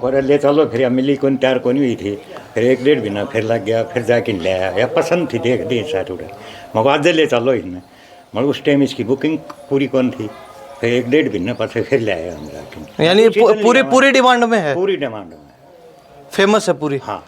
को ले चलो, फिर मिली कौन तैयार कौन हुई थी, फिर 1-1.5 महीना फिर लग गया, फिर जाके ले आया, या पसंद थी देख दी साथ उड़े मगर आज ले चलो इसमें, मगर उस टाइम इसकी बुकिंग पूरी कौन थी, फिर 1-1.5 महीने पास फिर ले आया हम जाके। यानी पूरी डिमांड में है, पूरी डिमांड में फेमस है पूरी। हाँ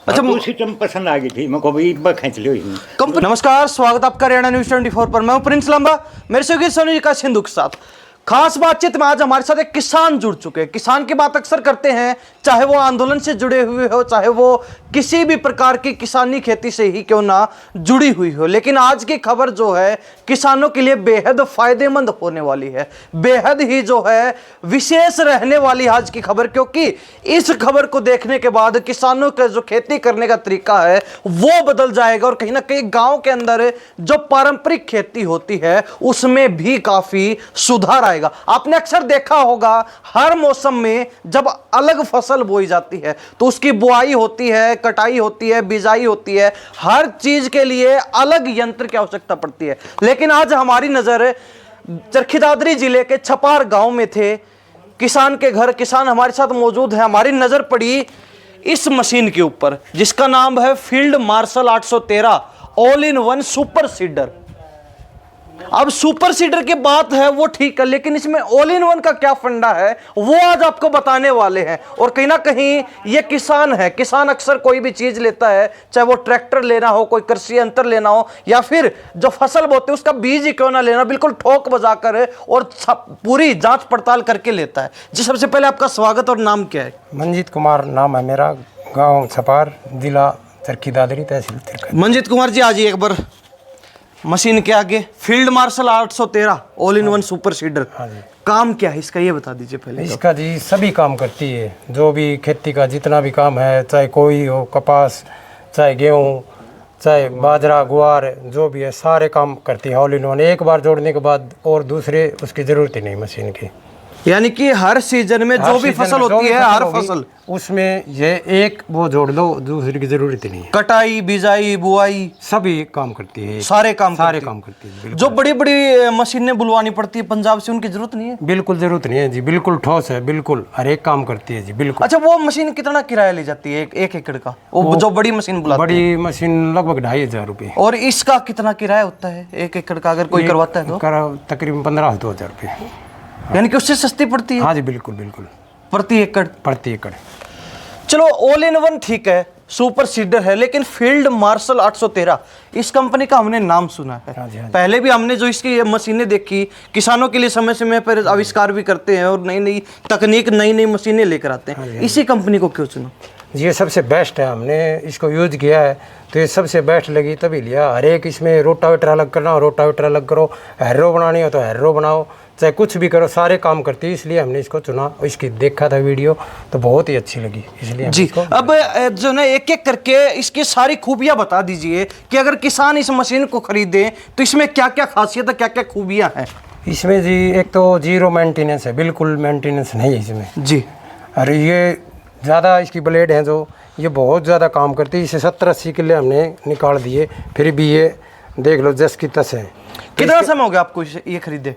अच्छा, उसी टाइम पसंद आ गई थी, मैं को भी खींच लियो इसमें। कंपनी। नमस्कार, स्वागत आपका हरियाणा न्यूज़ 24 पर। मैं हूं प्रिंस लंबा, मेरे से सोनी जी का सिंधु के साथ खास बातचीत में। आज हमारे साथ एक किसान जुड़ चुके हैं। किसान की बात अक्सर करते हैं, चाहे वो आंदोलन से जुड़े हुए हो, चाहे वो किसी भी प्रकार की किसानी खेती से ही क्यों ना जुड़ी हुई हो, लेकिन आज की खबर जो है किसानों के लिए बेहद फायदेमंद होने वाली है, बेहद ही जो है विशेष रहने वाली आज की खबर, क्योंकि इस खबर को देखने के बाद किसानों का जो खेती करने का तरीका है वो बदल जाएगा और कहीं ना कहीं गांव के अंदर जो पारंपरिक खेती होती है उसमें भी काफी सुधार आएगा। आपने अक्सर देखा होगा, हर मौसम में जब अलग फसल बोई जाती है तो उसकी बुआई होती है, कटाई होती है, बिजाई होती है, हर चीज के लिए अलग यंत्र की आवश्यकता पड़ती है। लेकिन आज हमारी नजर चरखी दादरी जिले के छपार गांव में थे, किसान के घर, किसान हमारे साथ मौजूद है। हमारी नजर पड़ी इस मशीन के ऊपर जिसका नाम है field marshal 813 all in one super seeder. अब सुपर सीडर की बात है वो ठीक है, लेकिन इसमें ऑल इन वन का क्या फंडा है वो आज आपको बताने वाले हैं। और कहीं ना कहीं ये किसान है, किसान अक्सर कोई भी चीज लेता है, चाहे वो ट्रैक्टर लेना हो, कोई कृषि यंत्र लेना हो, या फिर जो फसल बोते हैं उसका बीज ही क्यों ना लेना, बिल्कुल ठोक बजाकर और पूरी जांच पड़ताल करके लेता है। जी, सबसे पहले आपका स्वागत। और नाम क्या है? मंजीत कुमार नाम है मेरा, गांव छपार, जिला चरखी दादरी, तहसील तिरकत। मंजीत कुमार जी, आज एक बार मशीन के आगे field marshal 813 all in one super seeder, काम क्या है इसका ये बता दीजिए पहले। इसका जी सभी काम करती है, जो भी खेती का जितना भी काम है, चाहे कोई हो, कपास, चाहे गेहूँ, चाहे बाजरा, गुआर, जो भी है सारे काम करती है ऑल इन वन। एक बार जोड़ने के बाद और दूसरे उसकी जरूरत ही नहीं मशीन की। यानी कि हर सीजन में जो भी फसल होती है, हर फसल उसमें ये एक वो जोड़ दो, दूसरे की जरूरत ही नहीं है। कटाई, बिजाई, बुआई सभी काम करती है, सारे काम करती है। जो बड़ी बड़ी मशीनें बुलवानी पड़ती है पंजाब से, उनकी जरूरत नहीं है? बिल्कुल जरूरत नहीं है जी, बिल्कुल ठोस है, बिल्कुल हर एक काम करती है जी, बिल्कुल। अच्छा, वो मशीन कितना किराया ले जाती है एक एकड़ का, वो जो बड़ी मशीन बुलाते हैं? बड़ी मशीन लगभग 2500 रुपये। और इसका कितना किराया होता है एक एकड़ का, अगर कोई करवाता है तो? तकरीबन 15-2000 रुपये। यानी कि उससे सस्ती पड़ती है? हाँ जी, बिल्कुल बिल्कुल। प्रति एकड़? प्रति एकड़। चलो, ऑल इन वन ठीक है, सुपर सीडर है, लेकिन फील्ड मार्शल 813 इस कंपनी का हमने नाम सुना है। हाँ जी, हाँ जी। पहले भी हमने जो इसकी मशीनें देखी, किसानों के लिए समय समय पर आविष्कार भी करते हैं और नई नई तकनीक, नई नई मशीनें लेकर आते हैं। हाँ जी, इसी कंपनी को क्यों चुना? ये सबसे बेस्ट है, हमने इसको यूज किया है तो ये सबसे बेस्ट लगी तभी लिया। हर एक इसमें रोटावेटर अलग करना हो रोटावेटर अलग करो, हैरो बनानी हो तो हैरो बनाओ, चाहे कुछ भी करो, सारे काम करती है, इसलिए हमने इसको चुना। इसकी देखा था वीडियो तो बहुत ही अच्छी लगी, इसलिए जी। अब जो ना एक एक करके इसकी सारी खूबियां बता दीजिए कि अगर किसान इस मशीन को खरीदे तो इसमें क्या क्या खासियत है, क्या क्या खूबियां हैं इसमें? जी, एक तो जीरो मेंटेनेंस है, बिल्कुल मेंटेनेंस नहीं है इसमें जी। अरे ये ज़्यादा इसकी ब्लेड हैं जो ये बहुत ज़्यादा काम करती है। इसे 70-80 किलो हमने निकाल दिए, फिर भी ये देख लो जस की तस है। कितना समय हो गया आपको ये खरीदे?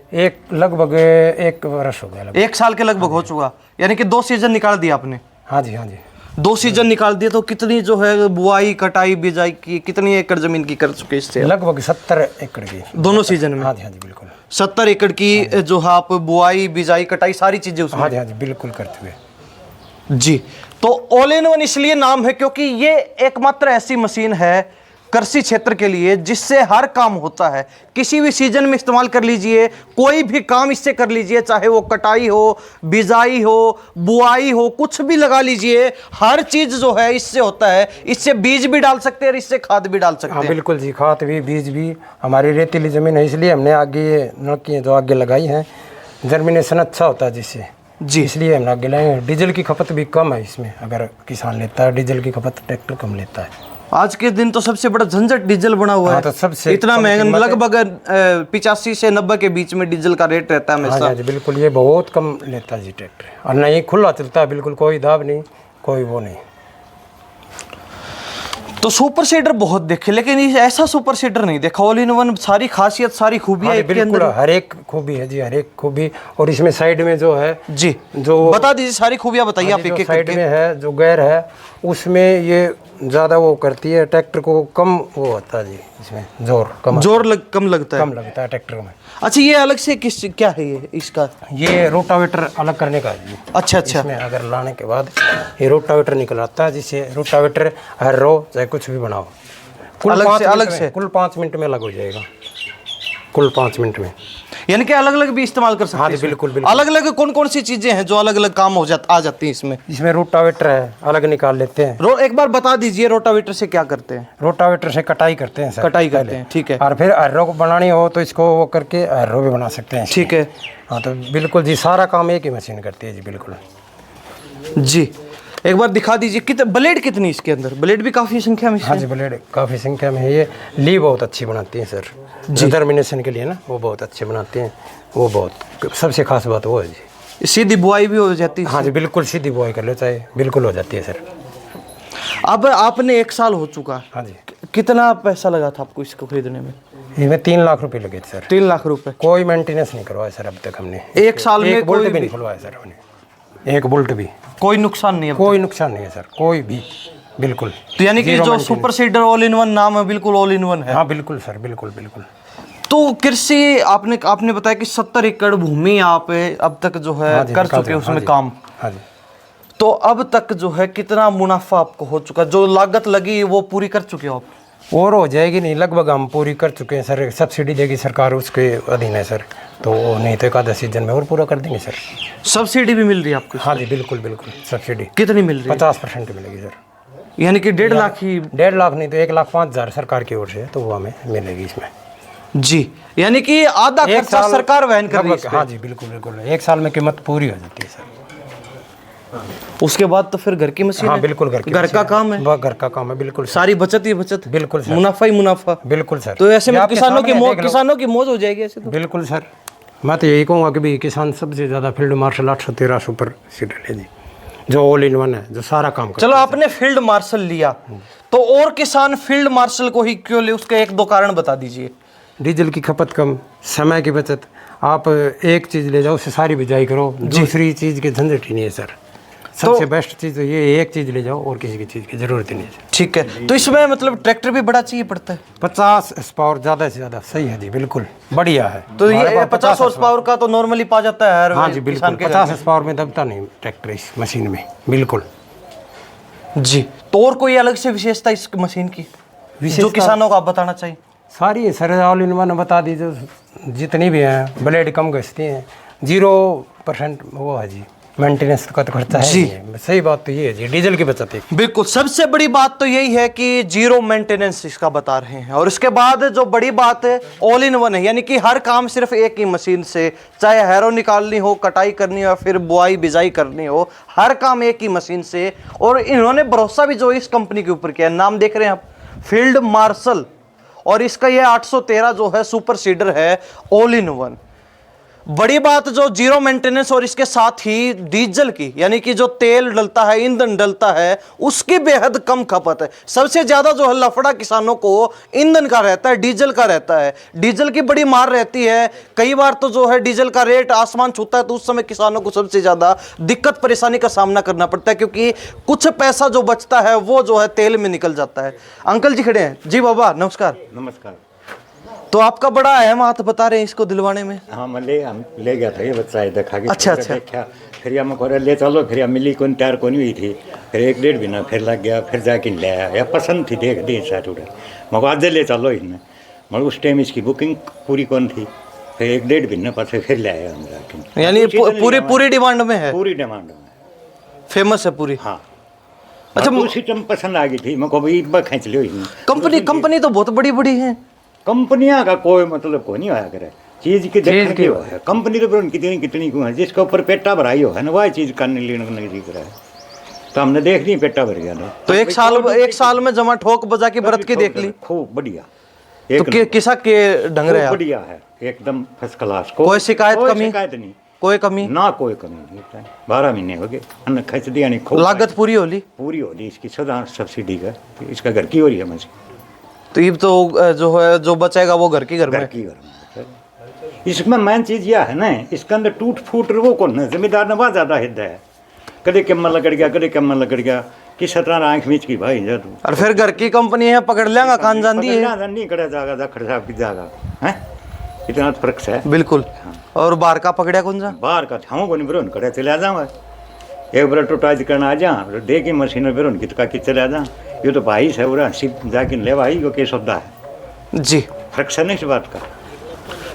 लगभग 1 वर्ष हो गया, 1 साल के लगभग हो चुका। यानी कि 2 सीजन निकाल दिया आपने? हाँ जी, हाँ जी। 2 सीजन निकाल दिए। तो कितनी जो है बुआई, कटाई, बिजाई की कितनी एकड़ जमीन की कर चुके इससे? लगभग 70 एकड़ की दोनों सीजन में? हाँ जी, हाँ जी, बिल्कुल 70 एकड़ की जो है आप बुआई, बिजाई, कटाई सारी चीजें उसमें? हाँ जी, हाँ जी, बिल्कुल करते हुए जी। तो ऑल इन वन इसलिए नाम है क्योंकि ये एकमात्र ऐसी मशीन है कृषि क्षेत्र के लिए जिससे हर काम होता है। किसी भी सीजन में इस्तेमाल कर लीजिए, कोई भी काम इससे कर लीजिए, चाहे वो कटाई हो, बिजाई हो, बुआई हो, कुछ भी लगा लीजिए, हर चीज जो है इससे होता है। इससे बीज भी डाल सकते हैं और इससे खाद भी डाल सकते हैं। हाँ बिल्कुल जी, खाद भी, बीज भी। हमारी रेतीली जमीन है इसलिए हमने आगे ये नलकी जो आगे लगाई हैं, जर्मिनेशन अच्छा होता है जिससे जी, इसलिए हम आगे लाए। डीजल की खपत भी कम है इसमें, अगर किसान लेता है डीजल की खपत ट्रैक्टर कम लेता है। आज के दिन तो सबसे बड़ा झंझट डीजल बना हुआ है। तो सबसे इतना महंगा, लगभग 85 से 90 के बीच में डीजल का रेट रहता है हमेशा। हाँ जी, बिल्कुल, ये बहुत कम लेता है जी ट्रैक्टर, और नहीं खुला चलता है, बिल्कुल कोई दाब नहीं, कोई वो नहीं। तो सुपर सीडर बहुत देखे, लेकिन ये ऐसा सुपर सीडर नहीं देखा। ऑल इन वन, सारी खासियत सारी खूबियां हाँ, इसके बिल्कुल अंदर हर एक खूबी है जी, हर एक खूबी। और इसमें साइड में जो है जी, जो बता दीजिए सारी खूबियां बताइए आप एक एक साइड करके। में है जो गैर है उसमें ये ज़्यादा वो करती है, ट्रैक्टर को कम वो होता है जी, इसमें जोर कम कम लगता है। कम लगता है ट्रैक्टर में। अच्छा, ये अलग से किस क्या है ये इसका? ये रोटावेटर अलग करने का है जी। अच्छा अच्छा, इसमें अगर लाने के बाद ये रोटावेटर निकल आता है, जिससे रोटावेटर हर्रो चाहे कुछ भी बनाओ कुल 5 मिनट में अलग हो जाएगा, कुल 5 मिनट में। यानी कि अलग अलग भी इस्तेमाल कर सकते हैं। हाँ जी, इसमें? बिल्कुल बिल्कुल। अलग अलग कौन कौन सी चीजें हैं जो अलग अलग काम हो आ जाती हैं इसमें? इसमें रोटावेटर है, अलग निकाल लेते हैं। एक बार बता दीजिए रोटावेटर से क्या करते हैं? रोटावेटर से कटाई करते हैं सर, कटाई करते हैं, ठीक है। और फिर हर्रो को बनानी हो तो इसको वो करके हर्रो भी बना सकते हैं। ठीक है। हाँ, तो बिल्कुल जी सारा काम एक ही मशीन करती है जी, बिल्कुल जी, एक बार दिखा दीजिए ब्लेड कितनी इसके अंदर? ब्लेड भी काफी संख्या में? हाँ जी, ब्लेड काफ़ी संख्या में है। ये ली बहुत अच्छी बनाती है सर, जो टर्मिनेशन के लिए ना वो बहुत अच्छे बनाते हैं। वो बहुत सबसे खास बात वो है जी। सीधी बुआई भी हो जाती है? हाँ जी, बिल्कुल सीधी बुआई कर लो चाहे, बिल्कुल हो जाती है सर। अब आपने 1 साल हो चुका। हाँ जी। कितना पैसा लगा था आपको इसको खरीदने में? इसमें 3 लाख रुपए लगे थे सर। 3 लाख रुपए? कोई मेंटेनेंस नहीं करवाया सर अब तक हमने। 1 साल में एक बोल्ट कोई भी नहीं खुलवाया सर हमने, एक बोल्ट भी। कोई नुकसान नहीं है? कोई नुकसान नहीं है सर, कोई भी, बिल्कुल। तो यानी कि जो super seeder all in one नाम है, बिल्कुल ऑल इन वन है। हाँ बिल्कुल सर, बिल्कुल बिल्कुल। तो कृषि आपने बताया कि 70 एकड़ भूमि आप अब तक जो है कर चुके हैं उसमें काम। हाँ जी। तो अब तक जो है कितना मुनाफा आपको हो चुका? जो लागत लगी वो पूरी कर चुके हो आप? और हो जाएगी नहीं, लगभग हम पूरी कर चुके हैं सर। सब्सिडी देगी सरकार, उसके अधीन है सर, तो नहीं तो एक आधा सीजन में और पूरा कर देंगे सर। सब्सिडी भी मिल रही है आपको? हाँ जी, बिल्कुल बिल्कुल। सब्सिडी कितनी मिल रही है? 50% मिलेगी सर। यानी कि 1.5 लाख ही? 1.5 लाख नहीं तो 1,05,000 सरकार की ओर से है, तो वो हमें मिलेगी इसमें जी। यानी कि आधा खर्चा सरकार वहन कर रही है? हाँ जी, बिल्कुल बिल्कुल। 1 साल में कीमत पूरी हो जाती है सर। उसके बाद तो फिर घर की मशीन? हाँ बिल्कुल, घर का काम है। घर का काम है, बिल्कुल। सारी बचत ही बचत, बिल्कुल सर। मुनाफा ही मुनाफा, बिल्कुल सर। तो ऐसे में किसानों की मौज हो जाएगी ऐसे तो। बिल्कुल सर, मैं तो यही कहूँगा कि भी किसान सबसे ज़्यादा फील्ड मार्शल 813 सुपर सीडर है जी, जो ऑल इन वन है, जो सारा काम करता है। चलो, आपने फील्ड मार्शल लिया तो और किसान फील्ड मार्शल को ही क्यों ले? उसके 1-2 कारण बता दीजिए। डीजल की खपत कम, समय की बचत। आप एक चीज़ ले जाओ, उससे सारी बिजाई करो, दूसरी चीज़ की झंझट ही नहीं है सर। सबसे बेस्ट चीज़ तो ये एक चीज़ ले जाओ और किसी की चीज़ की ज़रूरत ही नहीं है। ठीक है, तो इसमें मतलब ट्रैक्टर भी बड़ा चाहिए पड़ता है? 50 HP ज़्यादा से ज़्यादा सही है जी, बिल्कुल बढ़िया है। तो ये 50 HP का तो नॉर्मली पा जाता है हर? हाँ जी बिल्कुल, 50 HP में दबता नहीं ट्रैक्टर इस मशीन में, बिल्कुल जी। तो और कोई अलग से विशेषता इस मशीन की जो किसानों को आप बताना चाहिए? सारी सर ऑल इन वन बता दीजिए, जितनी भी हैं। ब्लेड कम घसती हैं, 0% वो है जी, मेंटेनेंस का तो खर्चा है जी। सही बात तो ये है जी, डीजल की बचत है। बिल्कुल, सबसे बड़ी बात तो यही है कि 0 मेंटेनेंस इसका बता रहे हैं। और इसके बाद जो बड़ी बात है, ऑल इन वन है, यानी कि हर काम सिर्फ एक ही मशीन से, चाहे हैरो निकालनी हो, कटाई करनी हो, फिर बुआई बिजाई करनी हो, हर काम एक ही मशीन से। और इन्होंने भरोसा भी जो इस कंपनी के ऊपर किया, नाम देख रहे हैं आप, फील्ड मार्शल, और इसका ये 813 जो है सुपर सीडर है ऑल इन वन। बड़ी बात जो 0 मेंटेनेंस और इसके साथ ही डीजल की, यानी कि जो तेल डलता है, ईंधन डलता है, उसकी बेहद कम खपत है। सबसे ज्यादा जो है लफड़ा किसानों को ईंधन का रहता है, डीजल का रहता है। डीजल की बड़ी मार रहती है, कई बार तो जो है डीजल का रेट आसमान छूता है, तो उस समय किसानों को सबसे ज्यादा दिक्कत परेशानी का सामना करना पड़ता है, क्योंकि कुछ पैसा जो बचता है वो जो है तेल में निकल जाता है। अंकल जी खड़े हैं जी। बाबा नमस्कार। नमस्कार। तो आपका बड़ा अहम हाथ बता रहे हैं इसको दिलवाने में? हाँ, हम ले गया था ये बच्चा है, देखा कि अच्छा। देखा, फिर हम को ले चलो, फिर मिली कौन तैयार कौन हुई थी, फिर 1-1.5 महीना फिर लग गया, फिर जाके ले आया। या पसंद थी, देख दी साथ उड़ा, मगर आज ले चलो इसने, मगर उस टाइम इसकी बुकिंग पूरी कौन थी, फिर 1-1.5 महीने पास फिर ले आया हम जाके। यानी पूरी डिमांड में है? पूरी डिमांड में फेमस है पूरी? हाँ। अच्छा, उसी टाइम पसंद आ गई थी, मैं को खींच लियो इसने। कंपनी तो बहुत बड़ी बड़ी है। कंपनियां का कोई मतलब को नहीं आया करे, चीज की देखने की हो है। कंपनी तो कितनी क्यों है, जिसके ऊपर पेटा भराई हो है ना, वह चीज करने लेने नहीं दिख रहा है। तो हमने देख ली, पेटा भर गया ना। तो एक साल में जमा ठोक बजा के बरत के देख ली, खूब बढ़िया। तो किसा के ढंग रहा है? बढ़िया है, एकदम फर्स्ट क्लास। कोई शिकायत कमी? शिकायत नहीं, कोई कमी ना कोई कमी नहीं होता है। 12 महीने हो गए, हमने खर्च दिया नहीं, खूब लागत पूरी होली पूरी हो रही इसकी सदा सब्सिडी का, इसका घर की हो रही है मशीन, तो ये तो जो है जो बचेगा वो घर की घर घर में। की घर में। इसमें मेन चीज़ यह है ना, इसके अंदर टूट फूट वो कौन है, जमींदार ने बहुत ज़्यादा हिद्दा है, कदे कम्मा लगड़ गया, कदे कम्मा लगड़ गया, किस तरह आँख मीच की भाई जा तू। और फिर घर की कंपनी है, पकड़ लेगा कान जानती है। नहीं कड़ा जाएगा, जाखड़ साहब की जाएगा है, इतना फर्क है। बिल्कुल। और बाहर का पकड़ा कौन सा? बाहर का हम को नहीं बिरोन करे चले आ जाऊँगा, एक बार टोटाज करना आ जा, दे की मशीन बिरोन की का चले आ जा, ये तो भाई है पूरा सिप जाके ले भाई को के शब्द है जी। फर्क है नहीं इस बात का।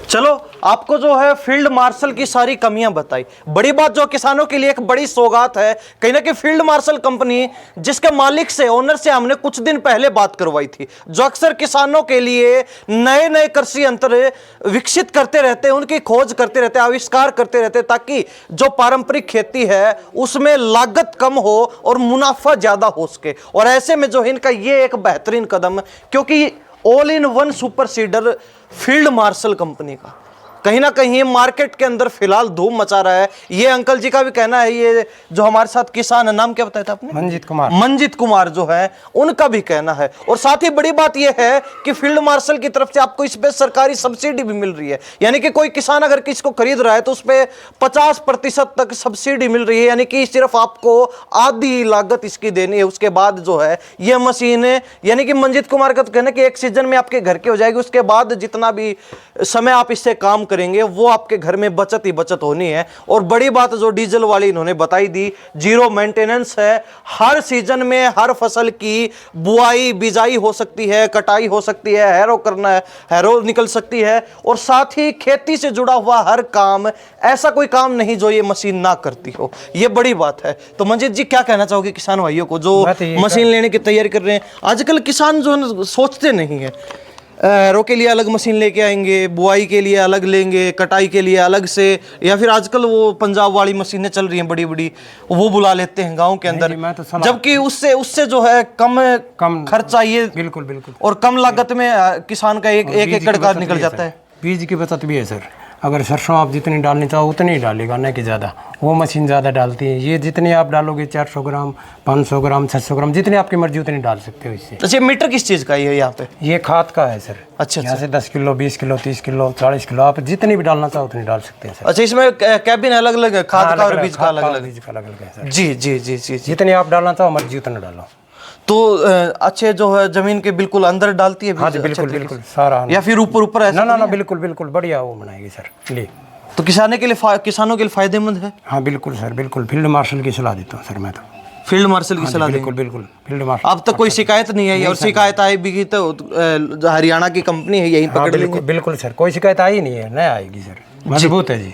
चलो आपको जो है फील्ड मार्शल की सारी कमियां बताई। बड़ी बात जो किसानों के लिए एक बड़ी सौगात है, कहीं ना कहीं फील्ड मार्शल कंपनी जिसके मालिक से, ओनर से हमने कुछ दिन पहले बात करवाई थी, जो अक्सर किसानों के लिए नए नए कृषि यंत्र विकसित करते रहते हैं, उनकी खोज करते रहते हैं, आविष्कार करते रहते हैं, ताकि जो पारंपरिक खेती है उसमें लागत कम हो और मुनाफा ज्यादा हो सके। और ऐसे में जो है इनका ये एक बेहतरीन कदम, क्योंकि all in one super seeder field marshal company का कहीं ना कहीं मार्केट के अंदर फिलहाल धूम मचा रहा है। ये अंकल जी का भी कहना है, ये जो हमारे साथ किसान है, नाम क्या बताया था आपने? मंजीत कुमार। मंजीत कुमार जो है उनका भी कहना है। और साथ ही बड़ी बात यह है कि फील्ड मार्शल की तरफ से आपको इस पे सरकारी सब्सिडी भी मिल रही है, यानी कि कोई किसान अगर किसको खरीद रहा है तो उस पर 50% तक सब्सिडी मिल रही है, यानी कि सिर्फ आपको आधी लागत इसकी देनी है। उसके बाद जो है यह मशीन, यानी कि मंजीत कुमार का तो कहना है कि एक सीजन में आपके घर की हो जाएगी, उसके बाद जितना भी समय आप इससे काम करेंगे वो आपके घर में बचत ही बचत होनी है। और बड़ी बात जो डीजल वाली इन्होंने बताई दी, जीरो मेंटेनेंस है, हर सीजन में हर फसल की बुआई बिजाई हो सकती है, कटाई हो सकती है, हैरो करना है, हैरो निकल सकती है, और साथ ही खेती से जुड़ा हुआ हर काम, ऐसा कोई काम नहीं जो ये मशीन ना करती हो। ये बड़ी बात है। तो मंजीत जी क्या कहना चाहोगे किसान भाइयों को जो मशीन लेने की तैयारी कर रहे हैं? आजकल किसान जो है सोचते नहीं है, हैरो के लिए अलग मशीन लेके आएंगे, बुआई के लिए अलग लेंगे, कटाई के लिए अलग से, या फिर आजकल वो पंजाब वाली मशीनें चल रही हैं बड़ी बड़ी, वो बुला लेते हैं गांव के अंदर, जबकि उससे जो है कम खर्चा, ये बिल्कुल बिल्कुल, और कम लागत में किसान का एक एकड़ का निकल जाता है। बीज की बचत भी है सर, अगर सरसों आप जितनी डालनी चाहो उतनी ही डालेगा, न कि ज़्यादा। वो मशीन ज़्यादा डालती है, ये जितनी आप डालोगे 400 ग्राम 500 ग्राम 600 ग्राम जितनी आपकी मर्जी उतनी डाल सकते हो इससे। अच्छा, मीटर किस चीज़ का है यहाँ पे? ये खाद का है सर। अच्छा, यहाँ से 10 किलो 20 किलो 30 किलो 40 किलो आप जितनी भी डालना चाहो उतनी डाल सकते हैं सर। अच्छा, इसमें कैबिन अलग अलग है, खाद का और बीज का अलग अलग? बीज का अलग अलग है सर। जी जी जी जी। जितनी आप डालना चाहो मर्जी उतना डालो। तो अच्छे जो है जमीन के बिल्कुल अंदर डालती है? हाँ जी बिल्कुल बिल्कुल सारा, या फिर ऊपर ऐसा? ना बिल्कुल बिल्कुल बढ़िया वो बनाएगी सर। ले तो किसानों के लिए फायदेमंद है। हाँ बिल्कुल सर बिल्कुल, फील्ड मार्शल की सलाह देता हूँ सर मैं तो। फील्ड मार्शल की सलाह बिल्कुल बिल्कुल, फील्ड मार्शल। अब तक कोई शिकायत नहीं आई, और शिकायत आई भी तो हरियाणा की कंपनी है, यहीं पकड़ लेंगे। बिल्कुल सर, कोई शिकायत आई नहीं है, नहीं आएगी सर, मजबूत है जी।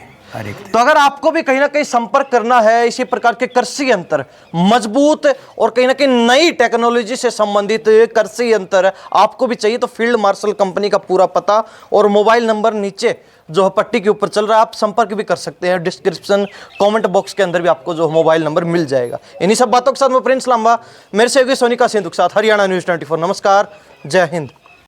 तो अगर आपको भी कहीं ना कहीं संपर्क करना है इसी प्रकार के कृषि यंत्र, मजबूत और कहीं ना कहीं नई टेक्नोलॉजी से संबंधित कृषि यंत्र आपको भी चाहिए, तो फील्ड मार्शल कंपनी का पूरा पता और मोबाइल नंबर नीचे जो पट्टी के ऊपर चल रहा है, आप संपर्क भी कर सकते हैं। डिस्क्रिप्शन कमेंट बॉक्स के अंदर भी आपको जो मोबाइल नंबर मिल जाएगा। इन्हीं सब बातों के साथ मैं प्रिंस लांबा, मेरे सहयोगी सोनिका सिंधु के साथ हरियाणा न्यूज़ 24। नमस्कार, जय हिंद।